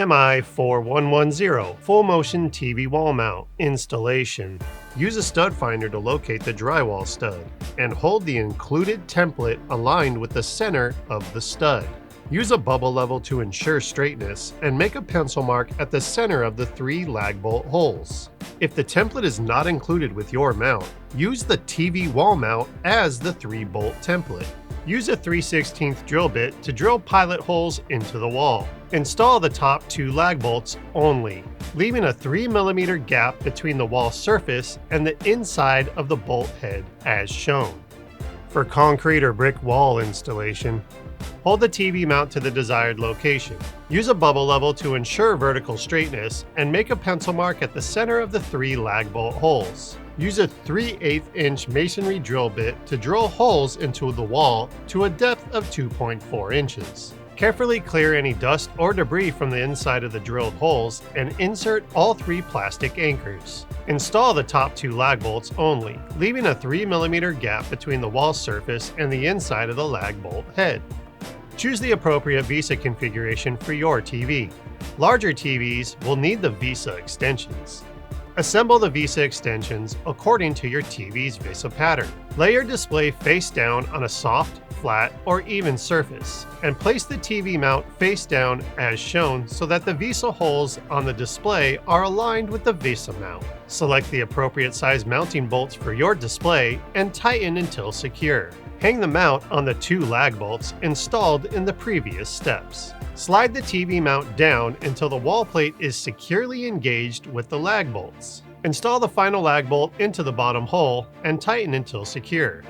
MI-4110 Full Motion TV Wall Mount Installation. Use a stud finder to locate the drywall stud and hold the included template aligned with the center of the stud. Use a bubble level to ensure straightness and make a pencil mark at the center of the 3 lag bolt holes. If the template is not included with your mount, use the TV wall mount as the 3-bolt template. Use a 3/16 drill bit to drill pilot holes into the wall. Install the top 2 lag bolts only, leaving a 3mm gap between the wall surface and the inside of the bolt head as shown. For concrete or brick wall installation, hold the TV mount to the desired location. Use a bubble level to ensure vertical straightness and make a pencil mark at the center of the 3 lag bolt holes. Use a 3/8" masonry drill bit to drill holes into the wall to a depth of 2.4 inches. Carefully clear any dust or debris from the inside of the drilled holes and insert all 3 plastic anchors. Install the top 2 lag bolts only, leaving a 3mm gap between the wall surface and the inside of the lag bolt head. Choose the appropriate VESA configuration for your TV. Larger TVs will need the VESA extensions. Assemble the VESA extensions according to your TV's VESA pattern. Lay your display face down on a soft, flat, or even surface, and place the TV mount face down as shown so that the VESA holes on the display are aligned with the VESA mount. Select the appropriate size mounting bolts for your display and tighten until secure. Hang the mount on the 2 lag bolts installed in the previous steps. Slide the TV mount down until the wall plate is securely engaged with the lag bolts. Install the final lag bolt into the bottom hole and tighten until secure.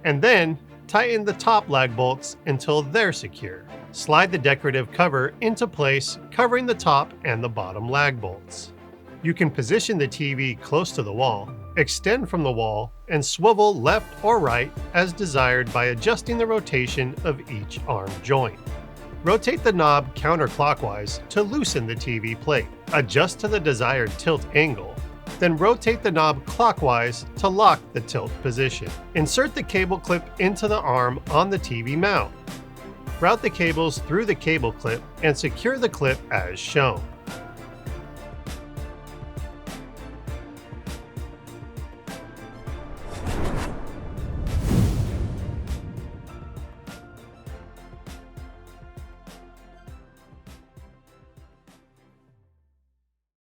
And then, tighten the top lag bolts until they're secure. Slide the decorative cover into place, covering the top and the bottom lag bolts. You can position the TV close to the wall, extend from the wall, and swivel left or right as desired by adjusting the rotation of each arm joint. Rotate the knob counterclockwise to loosen the TV plate. Adjust to the desired tilt angle. Then rotate the knob clockwise to lock the tilt position. Insert the cable clip into the arm on the TV mount. Route the cables through the cable clip and secure the clip as shown.